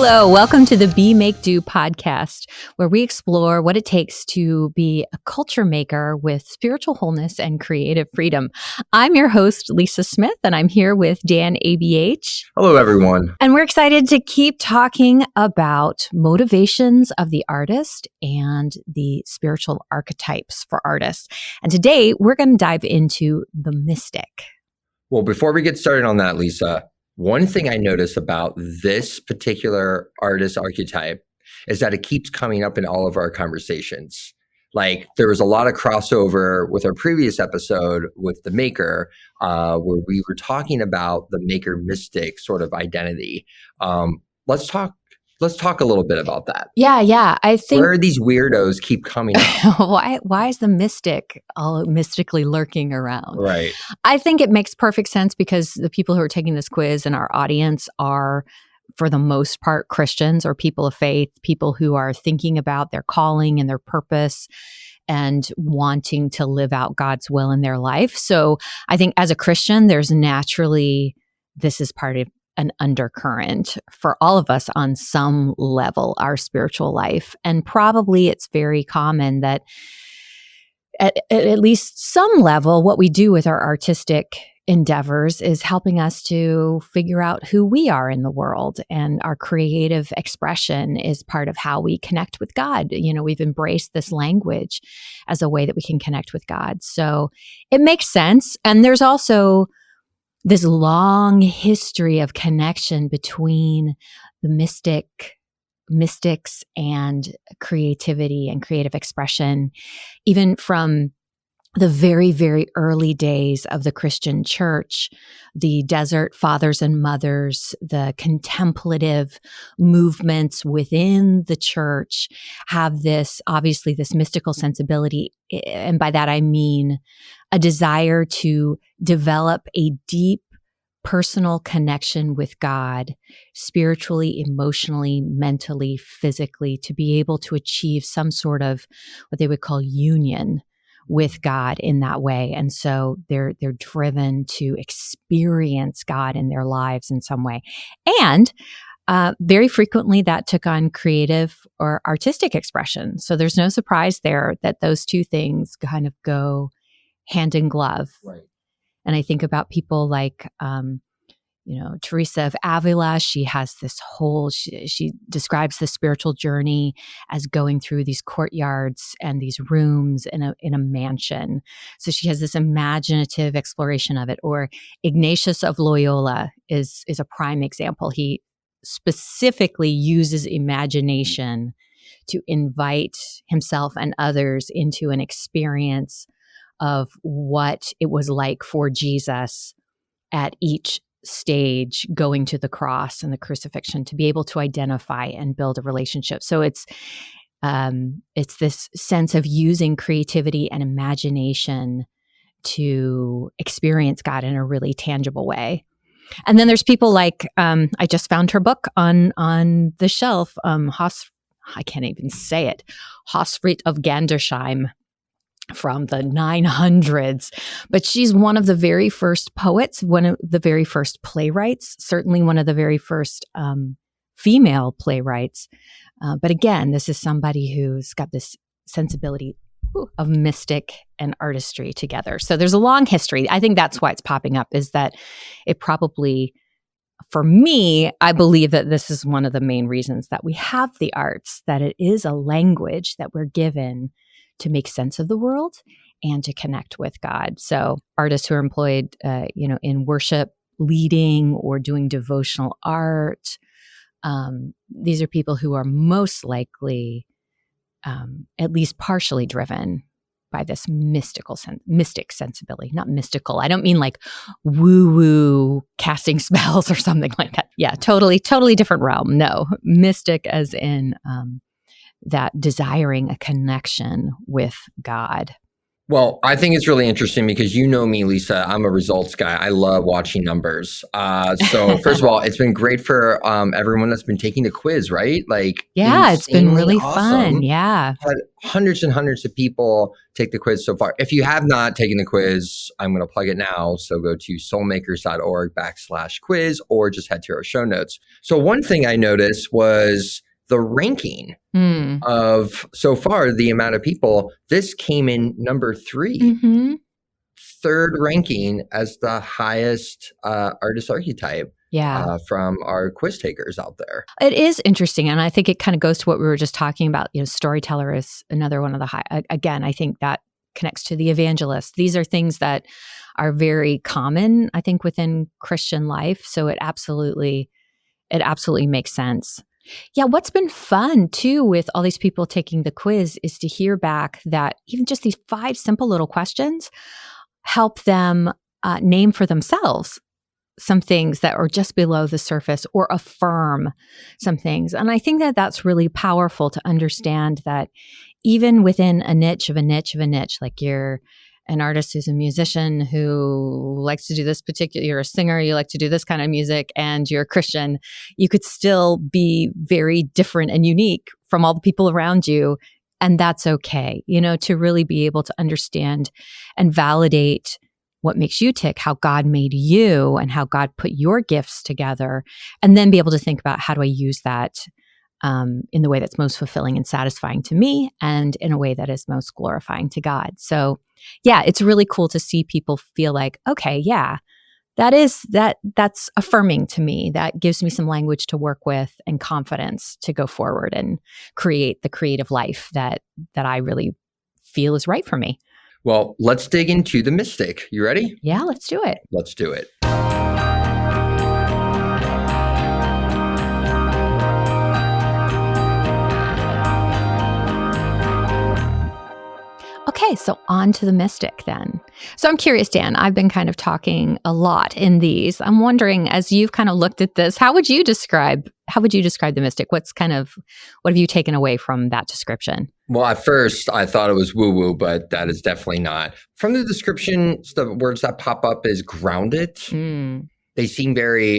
Hello, welcome to the Be Make Do podcast, where we explore what it takes to be a culture maker with spiritual wholeness and creative freedom. I'm your host, Lisa Smith, and I'm here with Dan ABH. Hello, everyone. And we're excited to keep talking about motivations of the artist and the spiritual archetypes for artists. And today we're going to dive into the mystic. Well, before we get started on that, Lisa, one thing I notice about this particular artist archetype is that it keeps coming up in all of our conversations. Like there was a lot of crossover with our previous episode with the maker, where we were talking about the maker mystic sort of identity. Let's talk a little bit about that. Yeah. I think where these weirdos keep coming up. Why is the mystic all mystically lurking around? Right. I think it makes perfect sense because the people who are taking this quiz in our audience are, for the most part, Christians or people of faith, people who are thinking about their calling and their purpose and wanting to live out God's will in their life. So I think as a Christian, there's naturally, this is part of an undercurrent for all of us on some level, our spiritual life. And probably it's very common that at least some level, what we do with our artistic endeavors is helping us to figure out who we are in the world. And our creative expression is part of how we connect with God. You know, we've embraced this language as a way that we can connect with God. So it makes sense. And there's also this long history of connection between the mystics and creativity and creative expression, even from the very, very early days of the Christian church, the desert fathers and mothers, the contemplative movements within the church have this, obviously, this mystical sensibility. And by that, I mean a desire to develop a deep personal connection with God, spiritually, emotionally, mentally, physically, to be able to achieve some sort of what they would call union with God in that way. And so they're driven to experience God in their lives in some way. And very frequently that took on creative or artistic expression. So there's no surprise there that those two things kind of go hand in glove. Right. And I think about people like, Teresa of Avila. She has this whole, she describes the spiritual journey as going through these courtyards and these rooms in a mansion. So she has this imaginative exploration of it. Or Ignatius of Loyola is a prime example. He specifically uses imagination to invite himself and others into an experience of what it was like for Jesus at each stage going to the cross and the crucifixion to be able to identify and build a relationship. So it's this sense of using creativity and imagination to experience God in a really tangible way. And then there's people like, I just found her book on the shelf, I can't even say it, Hosfried of Gandersheim, from the 900s. But she's one of the very first poets, one of the very first playwrights, certainly one of the very first female playwrights. But again, this is somebody who's got this sensibility of mystic and artistry together. So there's a long history. I think that's why it's popping up, is that it probably, for me, I believe that this is one of the main reasons that we have the arts, that it is a language that we're given to make sense of the world and to connect with God. So artists who are employed, in worship, leading, or doing devotional art, these are people who are most likely at least partially driven by this mystic sensibility. Not mystical. I don't mean like woo-woo casting spells or something like that. Yeah, totally different realm. No, mystic as in that desiring a connection with God. Well, I think it's really interesting because you know me, Lisa. I'm a results guy. I love watching numbers. So first of all, it's been great for everyone that's been taking the quiz, right? Like Yeah, it's been insanely really fun. awesome. Yeah. Had hundreds and hundreds of people take the quiz so far. If you have not taken the quiz, I'm going to plug it now. So go to soulmakers.org/quiz or just head to our show notes. So one thing I noticed was the ranking Mm. of so far the amount of people. This came in number 3, Mm-hmm. third ranking as the highest artist archetype Yeah. from our quiz takers out there. It is interesting. And I think it kind of goes to what we were just talking about. You know, storyteller is another one of the high. Again, I think that connects to the evangelist. These are things that are very common, I think, within Christian life. So it absolutely makes sense. Yeah, what's been fun too with all these people taking the quiz is to hear back that even just these 5 simple little questions help them name for themselves some things that are just below the surface or affirm some things. And I think that that's really powerful to understand that even within a niche of a niche of a niche, like you're an artist who's a musician who likes to do this particular, you're a singer, you like to do this kind of music, and you're a Christian, you could still be very different and unique from all the people around you. And that's okay, you know, to really be able to understand and validate what makes you tick, how God made you and how God put your gifts together, and then be able to think about how do I use that in the way that's most fulfilling and satisfying to me and in a way that is most glorifying to God. So yeah, it's really cool to see people feel like, okay, yeah, that's affirming to me. That gives me some language to work with and confidence to go forward and create the creative life that I really feel is right for me. Well, let's dig into the mystic. You ready? Yeah, let's do it. Let's do it. Okay, so on to the mystic then. So I'm curious, Dan, I've been kind of talking a lot in these. I'm wondering, as you've kind of looked at this, how would you describe the mystic? What have you taken away from that description? Well, at first I thought it was woo-woo, but that is definitely not. From the description, the words that pop up is grounded. They seem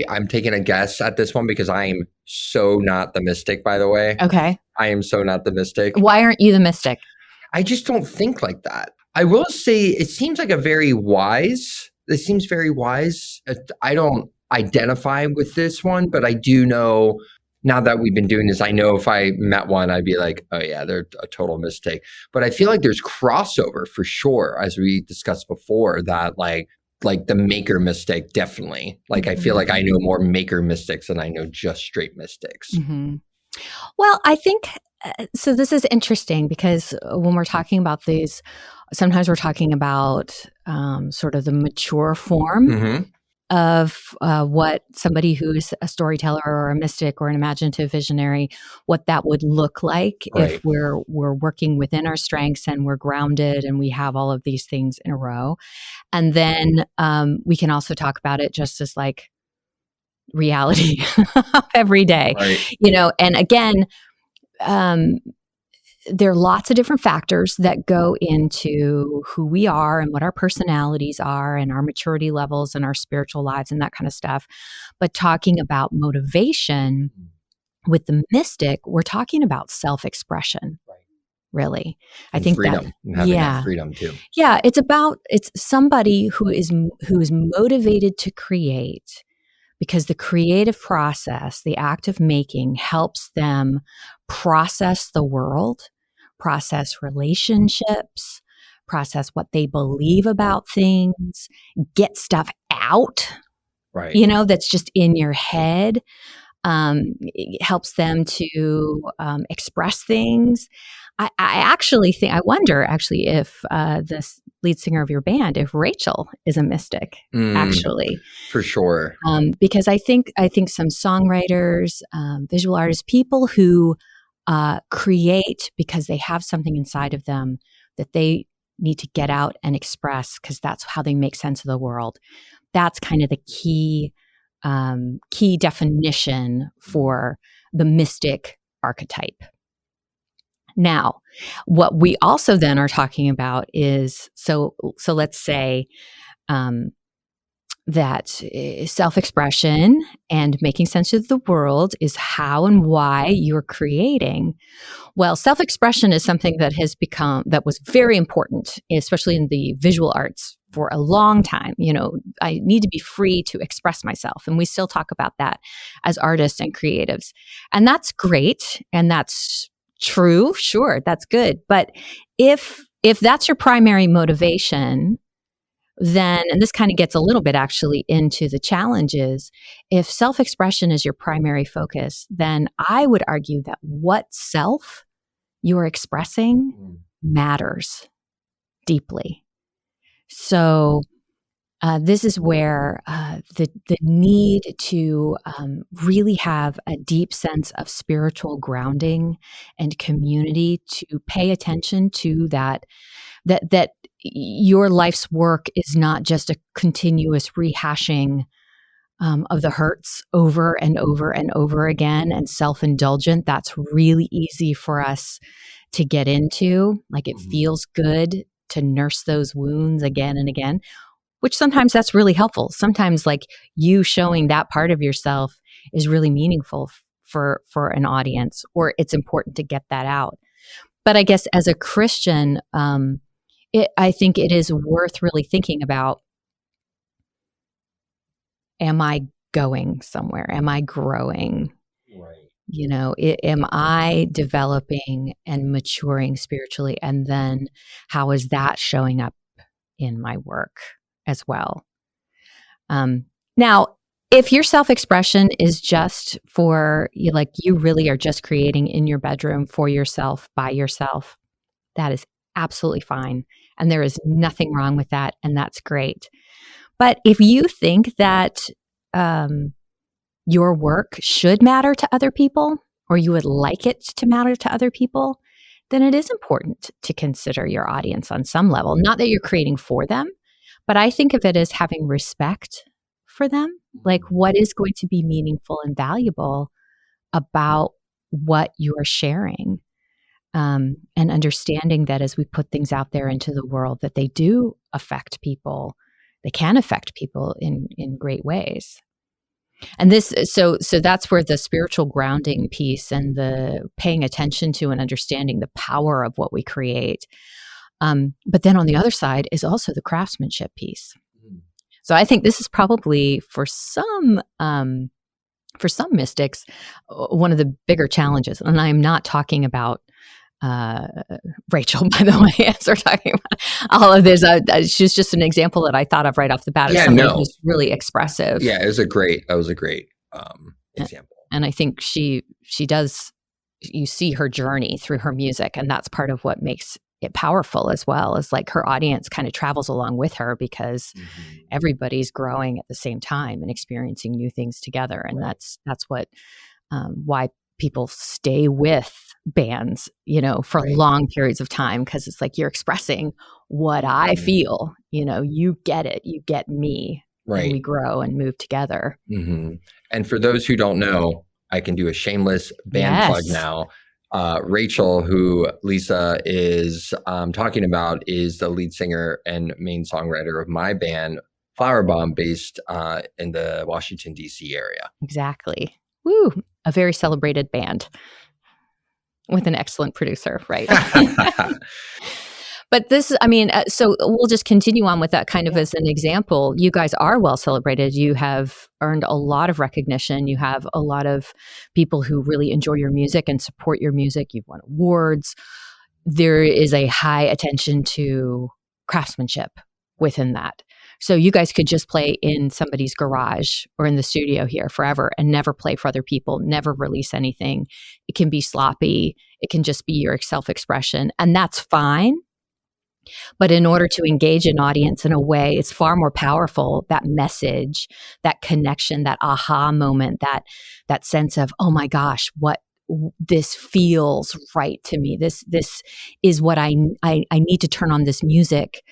I'm taking a guess at this one because I am so not the mystic, by the way. Okay. I am so not the mystic. Why aren't you the mystic? I just don't think like that. I will say it seems very wise. I don't identify with this one, but I do know now that we've been doing this, I know if I met one, I'd be like, oh yeah, they're a total mistake. But I feel like there's crossover for sure, as we discussed before, that like the maker mystic, definitely. Like I feel like I know more maker mystics than I know just straight mystics. Mm-hmm. Well, I think so. This is interesting because when we're talking about these, sometimes we're talking about sort of the mature form of what somebody who is a storyteller or a mystic or an imaginative visionary, what that would look like if we're working within our strengths and we're grounded and we have all of these things in a row. And then we can also talk about it just as like reality every day, you know. And again, there are lots of different factors that go into who we are and what our personalities are and our maturity levels and our spiritual lives and that kind of stuff. But talking about motivation with the mystic, we're talking about self-expression. Really. I think freedom, and having that freedom too. Yeah, it's somebody who is motivated to create, because the creative process, the act of making, helps them process the world, process relationships, process what they believe about things, get stuff out, you know, that's just in your head. It helps them to express things. I actually think, I wonder actually if the lead singer of your band, if Rachel is a mystic, actually. For sure. Because I think some songwriters, visual artists, people who create because they have something inside of them that they need to get out and express because that's how they make sense of the world. That's kind of the key definition for the mystic archetype. Now, what we also then are talking about is, so let's say that self-expression and making sense of the world is how and why you're creating. Well, self-expression is something that was very important, especially in the visual arts for a long time. I need to be free to express myself. And we still talk about that as artists and creatives. And that's great. And that's true. Sure, that's good. But if that's your primary motivation, then, and this kind of gets a little bit actually into the challenges, if self-expression is your primary focus, then I would argue that what self you're expressing matters deeply. So this is where the need to really have a deep sense of spiritual grounding and community, to pay attention to that your life's work is not just a continuous rehashing of the hurts over and over and over again, and self-indulgent. That's really easy for us to get into. Like, it feels good to nurse those wounds again and again, which sometimes that's really helpful. Sometimes, like, you showing that part of yourself is really meaningful for an audience, or it's important to get that out. But I guess as a Christian, I think it is worth really thinking about, am I going somewhere? Am I growing? Right. Am I developing and maturing spiritually? And then how is that showing up in my work as well? Now, if your self-expression is just for, you really are just creating in your bedroom for yourself, by yourself, that is absolutely fine. And there is nothing wrong with that. And that's great. But if you think that your work should matter to other people, or you would like it to matter to other people, then it is important to consider your audience on some level. Not that you're creating for them, but I think of it as having respect for them. Like, what is going to be meaningful and valuable about what you are sharing? And understanding that as we put things out there into the world, that they do affect people. They can affect people in great ways. And so that's where the spiritual grounding piece and the paying attention to and understanding the power of what we create. But then on the other side is also the craftsmanship piece. So I think this is probably for some mystics, one of the bigger challenges. And I'm not talking about Rachel, by the way, as we're talking about all of this. She's just an example that I thought of right off the bat of somebody who's really expressive. Yeah, that was a great example. And I think she does, you see her journey through her music, and that's part of what makes it powerful as well, is like her audience kind of travels along with her, because everybody's growing at the same time and experiencing new things together. And that's what, why people stay with bands, for long periods of time, because it's like, you're expressing what I feel, you get it, you get me, and we grow and move together. And for those who don't know, I can do a shameless band plug now. Rachel, who Lisa is talking about, is the lead singer and main songwriter of my band, Flower Bomb, based in the Washington, D.C. area. Exactly. Woo! A very celebrated band with an excellent producer, right? But this, so we'll just continue on with that kind of as an example. You guys are well celebrated. You have earned a lot of recognition. You have a lot of people who really enjoy your music and support your music. You've won awards. There is a high attention to craftsmanship within that. So you guys could just play in somebody's garage or in the studio here forever and never play for other people, never release anything. It can be sloppy. It can just be your self-expression, and that's fine. But in order to engage an audience in a way, it's far more powerful, that message, that connection, that aha moment, that sense of, oh my gosh, what this feels right to me. This is what I need to turn on this music,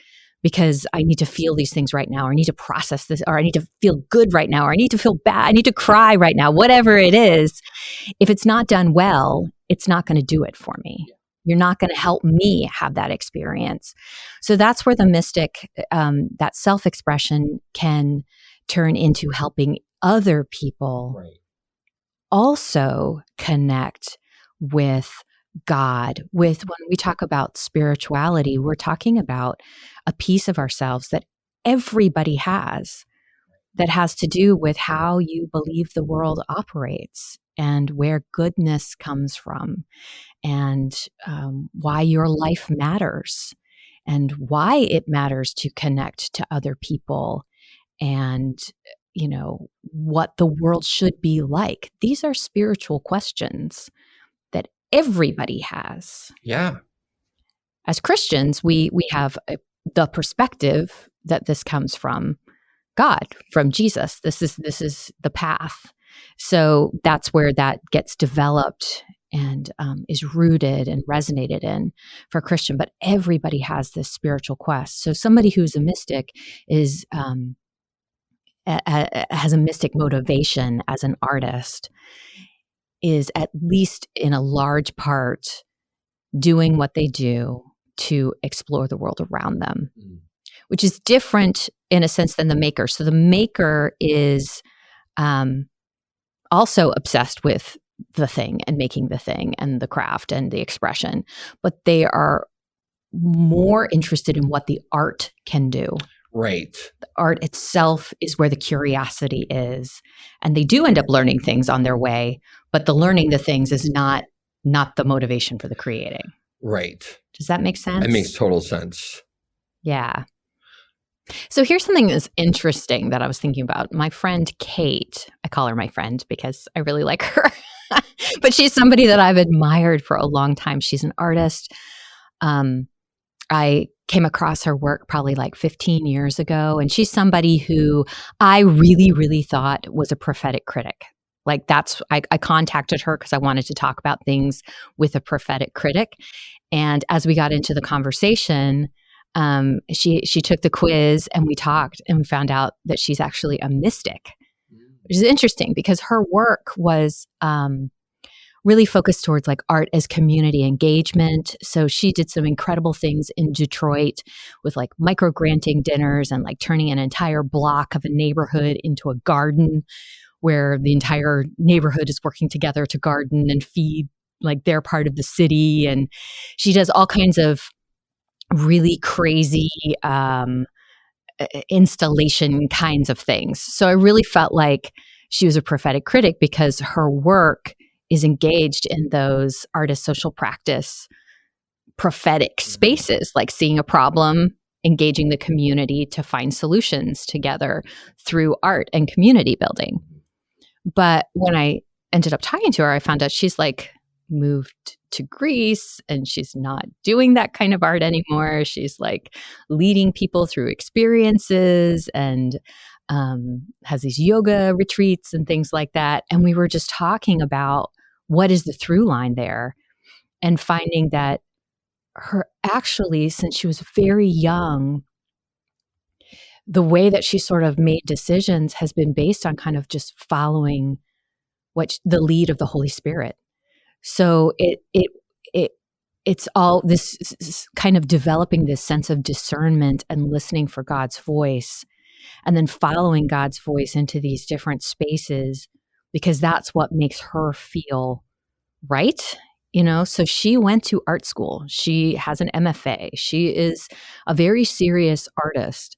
because I need to feel these things right now, or I need to process this, or I need to feel good right now, or I need to feel bad, I need to cry right now, whatever it is. If it's not done well, it's not going to do it for me. You're not going to help me have that experience. So that's where the mystic, that self-expression can turn into helping other people also connect with God. When we talk about spirituality, we're talking about a piece of ourselves that everybody has, that has to do with how you believe the world operates and where goodness comes from, and why your life matters, and why it matters to connect to other people, and what the world should be like. These are spiritual questions that everybody has. Yeah. As Christians, we have the perspective that this comes from God, from Jesus. This is the path. So that's where that gets developed and is rooted and resonated in for a Christian. But everybody has this spiritual quest. So somebody who's a mystic is has a mystic motivation as an artist, is at least in a large part doing what they do to explore the world around them, which is different in a sense than the maker. So the maker is also obsessed with the thing and making the thing and the craft and the expression, but they are more interested in what the art can do. Right. The art itself is where the curiosity is. And they do end up learning things on their way, but the learning the things is not the motivation for the creating. Right. Does that make sense? It makes total sense. Yeah. So here's something that's interesting that I was thinking about. My friend Kate, I call her my friend because I really like her, but she's somebody that I've admired for a long time. She's an artist. I came across her work probably like 15 years ago, and she's somebody who I really, really thought was a prophetic critic. Like I contacted her because I wanted to talk about things with a prophetic critic. And as we got into the conversation, she took the quiz and we talked and we found out that she's actually a mystic, which is interesting because her work was really focused towards like art as community engagement. So she did some incredible things in Detroit with like micro granting dinners and like turning an entire block of a neighborhood into a garden where the entire neighborhood is working together to garden and feed like their part of the city. And she does all kinds of really crazy installation kinds of things. So I really felt like she was a prophetic critic because her work is engaged in those artist social practice prophetic spaces, like seeing a problem, engaging the community to find solutions together through art and community building. But when I ended up talking to her, I found out she's like moved to Greece and she's not doing that kind of art anymore. She's like leading people through experiences and has these yoga retreats and things like that. And we were just talking about what is the through line there, and finding that her actually, since she was very young, the way that she sort of made decisions has been based on kind of just following the lead of the Holy Spirit. So it's all this kind of developing this sense of discernment and listening for God's voice, and then following God's voice into these different spaces, because that's what makes her feel right. So she went to art school. She has an MFA. She is a very serious artist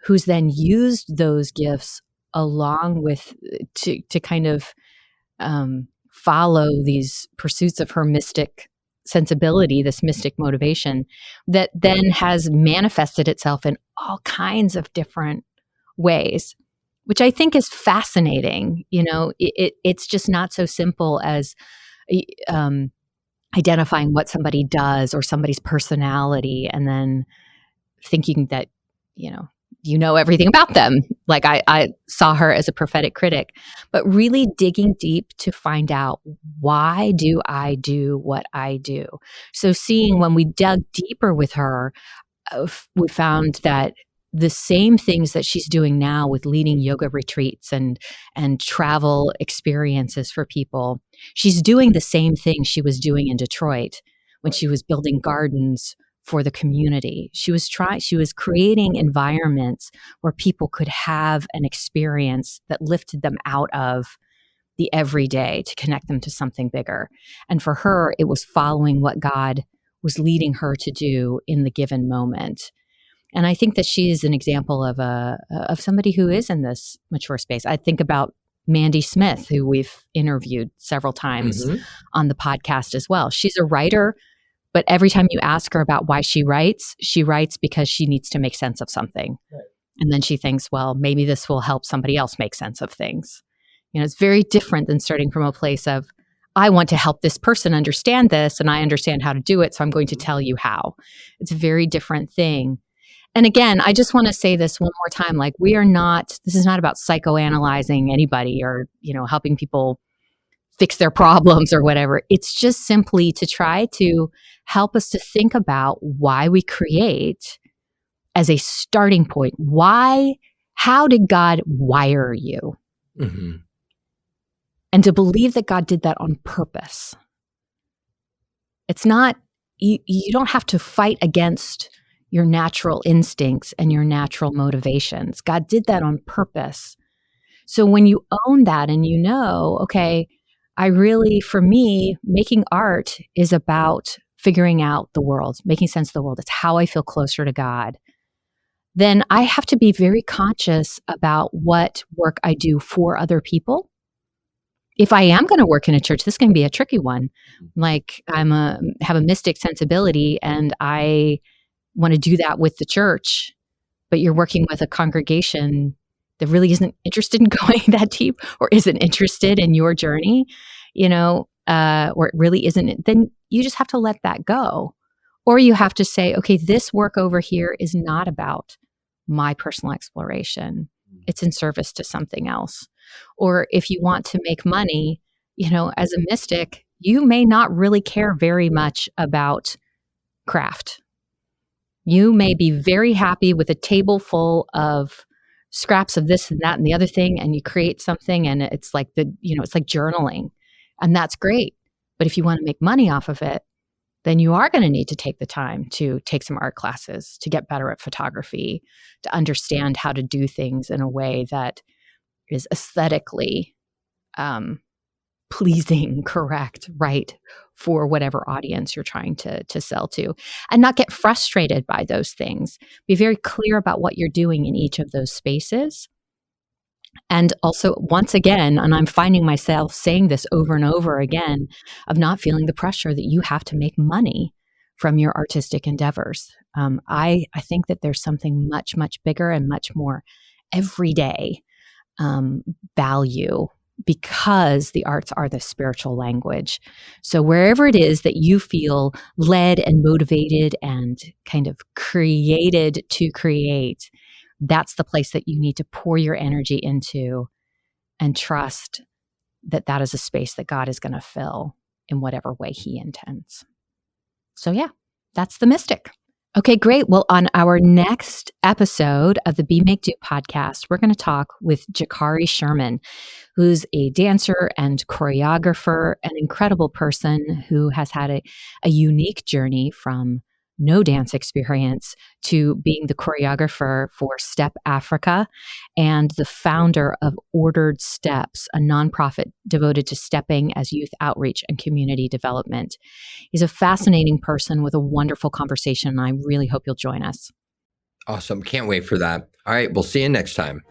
who's then used those gifts along with to kind of follow these pursuits of her mystic sensibility, this mystic motivation that then has manifested itself in all kinds of different ways, which I think is fascinating. It's just not so simple as identifying what somebody does or somebody's personality and then thinking that, everything about them. Like I saw her as a prophetic critic, but really digging deep to find out, why do I do what I do? So when we dug deeper with her, we found that the same things that she's doing now with leading yoga retreats and travel experiences for people, she's doing the same thing she was doing in Detroit when she was building gardens for the community. She was creating environments where people could have an experience that lifted them out of the everyday to connect them to something bigger. And for her, it was following what God was leading her to do in the given moment. And I think that she is an example of somebody who is in this mature space. I think about Mandy Smith, who we've interviewed several times on the podcast as well. She's a writer, but every time you ask her about why she writes because she needs to make sense of something. Right. And then she thinks, well, maybe this will help somebody else make sense of things. It's very different than starting from a place of, I want to help this person understand this and I understand how to do it, so I'm going to tell you how. It's a very different thing. And again, I just want to say this one more time, like this is not about psychoanalyzing anybody or, helping people fix their problems or whatever. It's just simply to try to help us to think about why we create as a starting point. How did God wire you? Mm-hmm. And to believe that God did that on purpose. It's not, you don't have to fight against your natural instincts and your natural motivations. God did that on purpose. So when you own that and okay, for me, making art is about figuring out the world, making sense of the world. It's how I feel closer to God. Then I have to be very conscious about what work I do for other people. If I am going to work in a church, this can be a tricky one. Like have a mystic sensibility and I want to do that with the church, but you're working with a congregation that really isn't interested in going that deep or isn't interested in your journey, or it really isn't, then you just have to let that go. Or you have to say, okay, this work over here is not about my personal exploration. It's in service to something else. Or if you want to make money, as a mystic, you may not really care very much about craft. You may be very happy with a table full of scraps of this and that and the other thing, and you create something and it's like it's like journaling, and that's great. But if you want to make money off of it, then you are going to need to take the time to take some art classes, to get better at photography, to understand how to do things in a way that is aesthetically pleasing, correct, right, for whatever audience you're trying to sell to, and not get frustrated by those things. Be very clear about what you're doing in each of those spaces. And also, once again, and I'm finding myself saying this over and over again, of not feeling the pressure that you have to make money from your artistic endeavors. I think that there's something much, much bigger and much more everyday value, because the arts are the spiritual language. So wherever it is that you feel led and motivated and kind of created to create, that's the place that you need to pour your energy into and trust that that is a space that God is going to fill in whatever way he intends. So yeah, that's the Mystic. Okay, great. Well, on our next episode of the Be Make Do podcast, we're going to talk with Jakari Sherman, who's a dancer and choreographer, an incredible person who has had a unique journey from no dance experience to being the choreographer for Step Africa and the founder of Ordered Steps, a nonprofit devoted to stepping as youth outreach and community development. He's a fascinating person with a wonderful conversation, and I really hope you'll join us. Awesome. Can't wait for that. All right. We'll see you next time.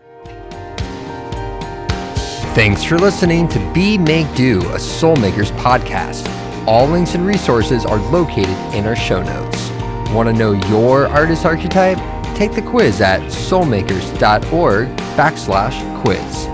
Thanks for listening to Be Make Do, a Soulmakers podcast. All links and resources are located in our show notes. Want to know your artist archetype? Take the quiz at soulmakers.org/quiz.